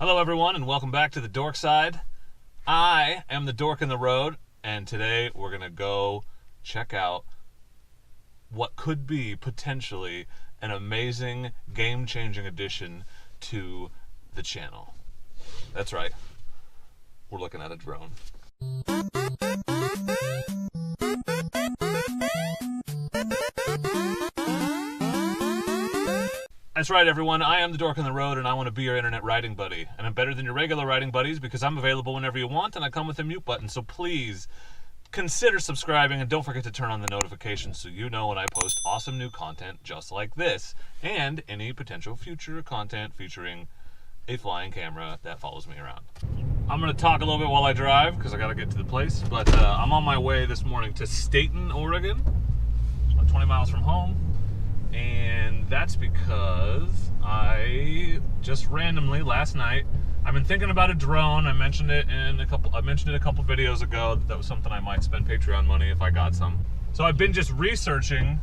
Hello everyone and welcome back to the Dork Side. I am the Dork in the Road, and today we're going to go check out what could be potentially an amazing, game-changing addition to the channel. That's right, we're looking at a drone. That's right, everyone. I am the Dork on the Road, and I want to be your internet riding buddy. And I'm better than your regular riding buddies because I'm available whenever you want, and I come with a mute button. So please consider subscribing, and don't forget to turn on the notifications so you know when I post awesome new content just like this, and any potential future content featuring a flying camera that follows me around. I'm going to talk a little bit while I drive because I got to get to the place, but I'm on my way this morning to Staten, Oregon, about 20 miles from home. And that's because I just randomly last night, I've been thinking about a drone. I mentioned it a couple videos ago. That was something I might spend Patreon money if I got some. So I've been just researching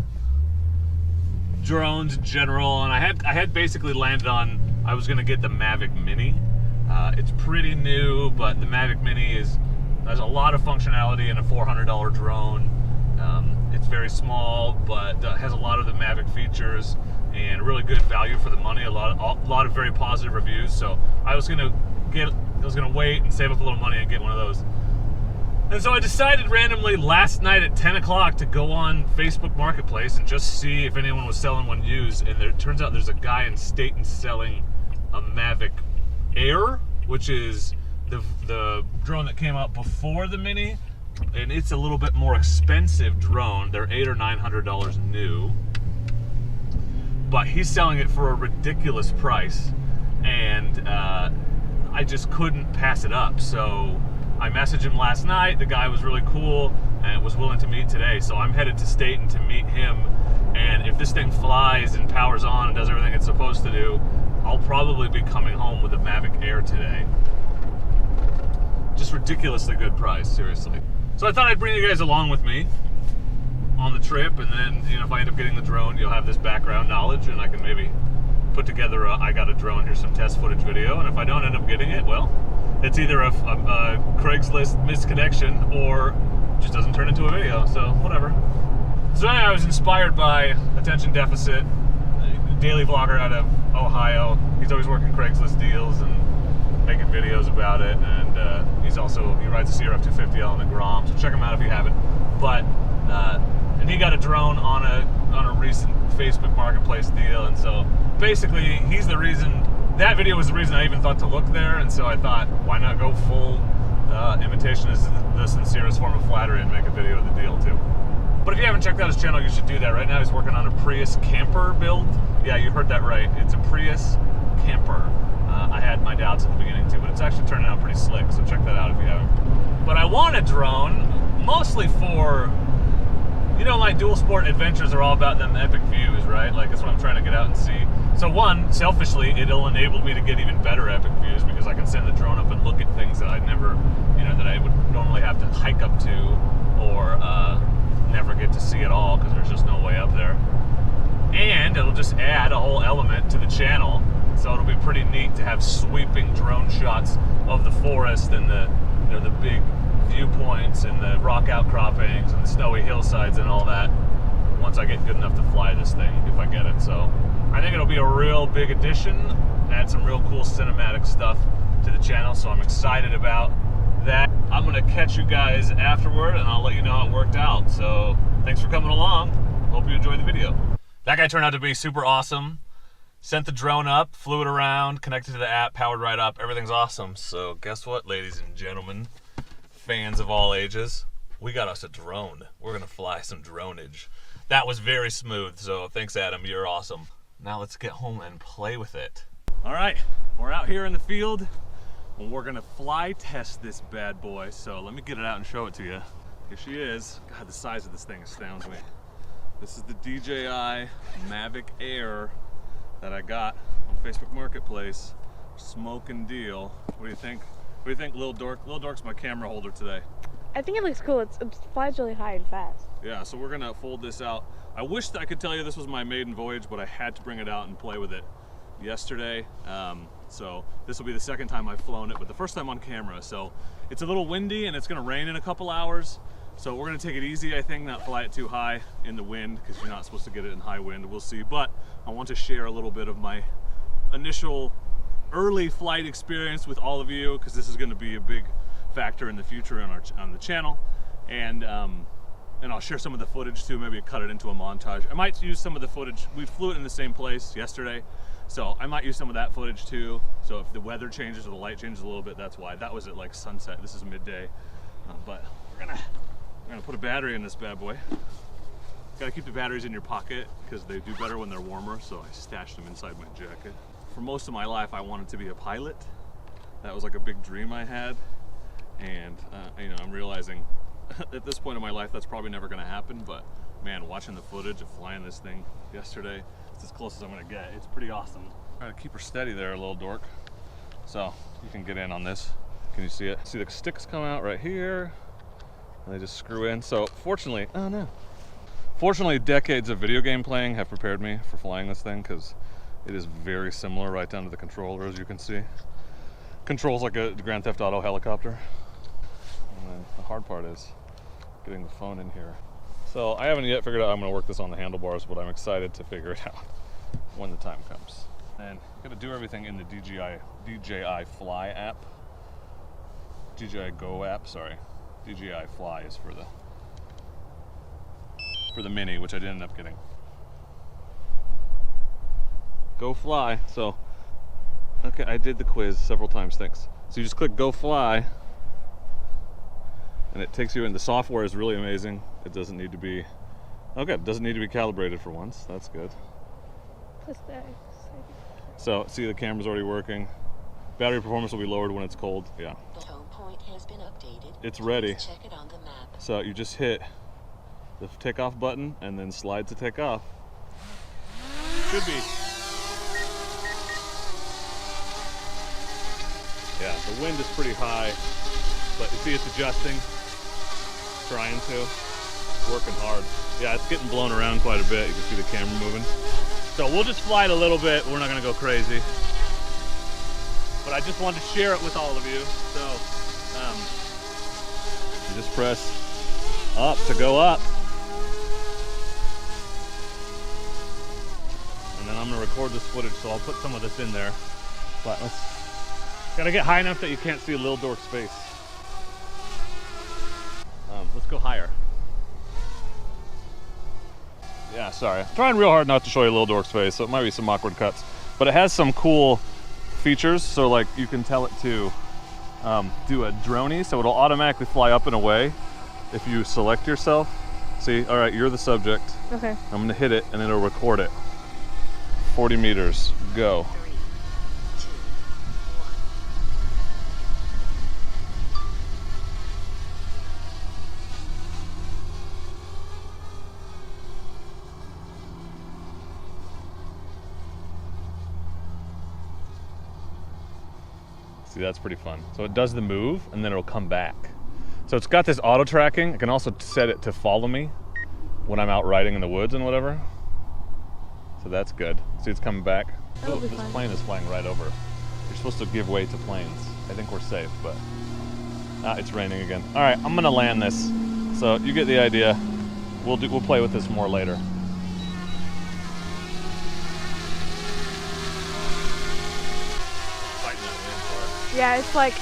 drones in general, and I had basically landed on, I was gonna get the Mavic Mini. It's pretty new, but the Mavic Mini has a lot of functionality in a $400 drone. It's very small, but has a lot of the Mavic features and really good value for the money. A lot of very positive reviews. So I was gonna wait and save up a little money and get one of those. And so I decided randomly last night at 10 o'clock to go on Facebook Marketplace and just see if anyone was selling one used. And it turns out there's a guy in Staten selling a Mavic Air, which is the drone that came out before the Mini. And it's a little bit more expensive drone. They're $800 or $900 new, but he's selling it for a ridiculous price, and I just couldn't pass it up. So I messaged him last night. The guy was really cool and was willing to meet today. So I'm headed to Staten to meet him. And if this thing flies and powers on and does everything it's supposed to do, I'll probably be coming home with a Mavic Air today. Just ridiculously good price, seriously. So I thought I'd bring you guys along with me on the trip, and then, you know, if I end up getting the drone, you'll have this background knowledge, and I can maybe put together a I got a drone, here's some test footage video. And if I don't end up getting it, well, it's either a Craigslist misconnection or just doesn't turn into a video, so whatever. So anyway, I was inspired by attention deficit, a daily vlogger out of Ohio. He's always working Craigslist deals and making videos about it, and he rides the CRF250L and the Grom, so check him out if you haven't. But and he got a drone on a recent Facebook Marketplace deal, and so basically he's the reason, that video was the reason I even thought to look there. And so I thought, why not go full imitation is the sincerest form of flattery and make a video of the deal too. But if you haven't checked out his channel, you should do that. Right now he's working on a Prius camper build. Yeah, you heard that right, it's a Prius camper. I had my doubts at the beginning too, but it's actually turning out pretty slick, so check that out if you haven't. But I want a drone mostly for, you know, my dual sport adventures are all about them epic views, right? Like, that's what I'm trying to get out and see. So one, selfishly, it'll enable me to get even better epic views because I can send the drone up and look at things that I'd never, you know, that I would normally have to hike up to or never get to see at all because there's just no way up there. And it'll just add a whole element to the channel. So it'll be pretty neat to have sweeping drone shots of the forest and the, you know, the big viewpoints and the rock outcroppings and the snowy hillsides and all that once I get good enough to fly this thing, if I get it. So I think it'll be a real big addition, add some real cool cinematic stuff to the channel, so I'm excited about that. I'm gonna catch you guys afterward and I'll let you know how it worked out. So thanks for coming along. Hope you enjoyed the video. That guy turned out to be super awesome. Sent the drone up, flew it around, connected to the app, powered right up. Everything's awesome. So guess what, ladies and gentlemen, fans of all ages, we got us a drone. We're gonna fly some dronage. That was very smooth, so thanks, Adam, you're awesome. Now let's get home and play with it. All right, we're out here in the field, and we're gonna fly test this bad boy. So let me get it out and show it to you. Here she is. God, the size of this thing astounds me. This is the DJI Mavic Air that I got on Facebook Marketplace. Smoking deal. What do you think? What do you think, Lil Dork? Lil Dork's my camera holder today. I think it looks cool. It flies really high and fast. Yeah, so we're gonna fold this out. I wish I could tell you this was my maiden voyage, but I had to bring it out and play with it yesterday. So this will be the second time I've flown it, but the first time on camera. So it's a little windy and it's gonna rain in a couple hours. So we're gonna take it easy, I think, not fly it too high in the wind, because you're not supposed to get it in high wind, we'll see. But I want to share a little bit of my initial early flight experience with all of you, because this is gonna be a big factor in the future on the channel. And I'll share some of the footage too, maybe cut it into a montage. I might use some of the footage. We flew it in the same place yesterday, so I might use some of that footage too. So if the weather changes or the light changes a little bit, that's why. That was at like sunset, this is midday. But we're gonna put a battery in this bad boy. Gotta keep the batteries in your pocket because they do better when they're warmer, so I stashed them inside my jacket. For most of my life, I wanted to be a pilot. That was like a big dream I had. And you know, I'm realizing at this point in my life that's probably never going to happen, but man, watching the footage of flying this thing yesterday, it's as close as I'm going to get. It's pretty awesome. Try to keep her steady there, little dork. So you can get in on this. Can you see it? See the sticks come out right here and they just screw in. So fortunately, oh no. Fortunately, decades of video game playing have prepared me for flying this thing, because it is very similar right down to the controller, as you can see. Controls like a Grand Theft Auto helicopter. And then the hard part is getting the phone in here. So I haven't yet figured out how I'm going to work this on the handlebars, but I'm excited to figure it out when the time comes. And I'm going to do everything in the DJI Fly app. DJI Go app, sorry. DJI Fly is for the Mini, which I didn't end up getting. Go Fly. So okay, I did the quiz several times, thanks. So you just click Go Fly, and it takes you in. The software is really amazing. It doesn't need to be, okay, it doesn't need to be calibrated for once. That's good. So, see, the camera's already working. Battery performance will be lowered when it's cold. Yeah. The home point has been updated. It's ready. Please check it on the map. So you just hit the takeoff button and then slide to take off. Should be. Yeah, the wind is pretty high, but you see it's adjusting, trying to, working hard. Yeah, it's getting blown around quite a bit. You can see the camera moving. So we'll just fly it a little bit. We're not gonna go crazy. But I just wanted to share it with all of you. So, you just press up to go up. And then I'm gonna record this footage, so I'll put some of this in there. But gotta get high enough that you can't see a little dork space. Let's go higher. Yeah, sorry. I'm trying real hard not to show you a little dork's face, so it might be some awkward cuts. But it has some cool features, so like you can tell it to do a droney, so it'll automatically fly up and away if you select yourself. See, all right, you're the subject. Okay. I'm gonna hit it and it'll record it. 40 meters, go. See, that's pretty fun. So it does the move and then it'll come back. So it's got this auto tracking. I can also set it to follow me when I'm out riding in the woods and whatever. So that's good. See, it's coming back. Oh, this plane is flying right over. You're supposed to give way to planes. I think we're safe, but it's raining again. All right, I'm gonna land this. So you get the idea. We'll play with this more later. Yeah, it's like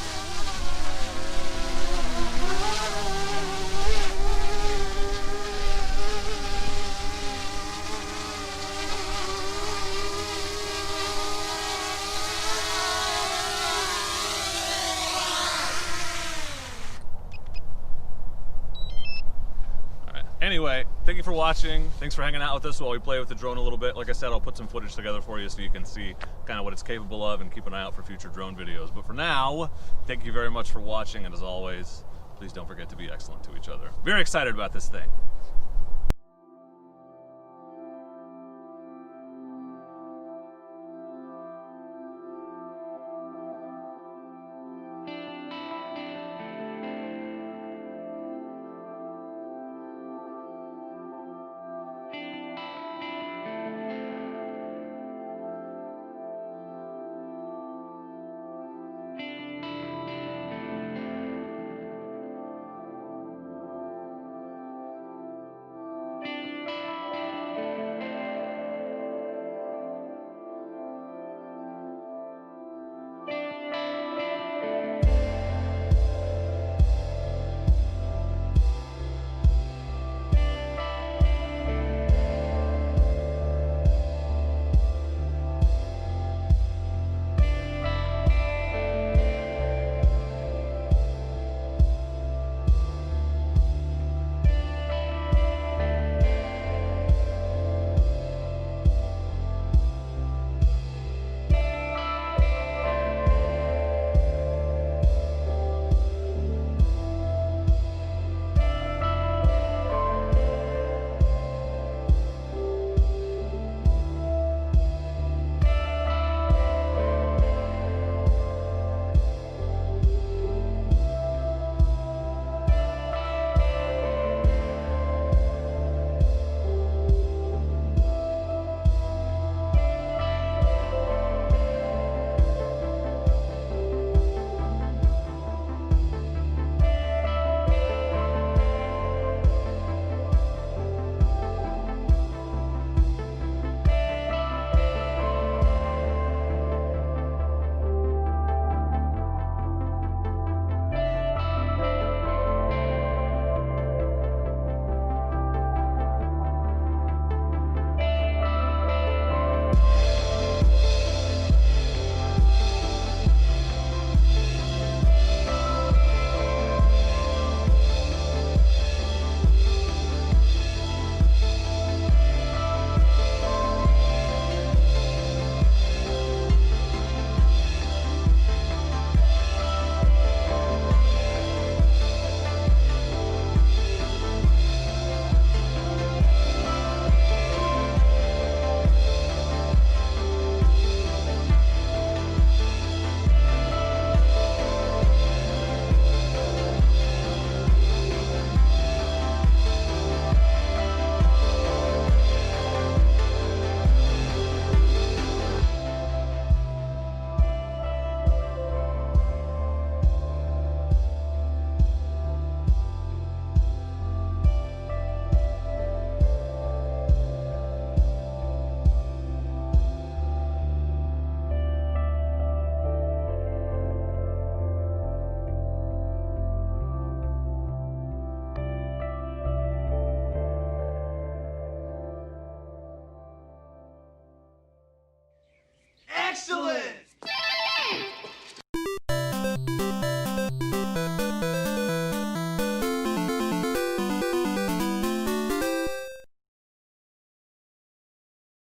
Anyway, thank you for watching. Thanks for hanging out with us while we play with the drone a little bit. Like I said, I'll put some footage together for you so you can see kind of what it's capable of and keep an eye out for future drone videos. But for now, thank you very much for watching, and as always, please don't forget to be excellent to each other. Very excited about this thing.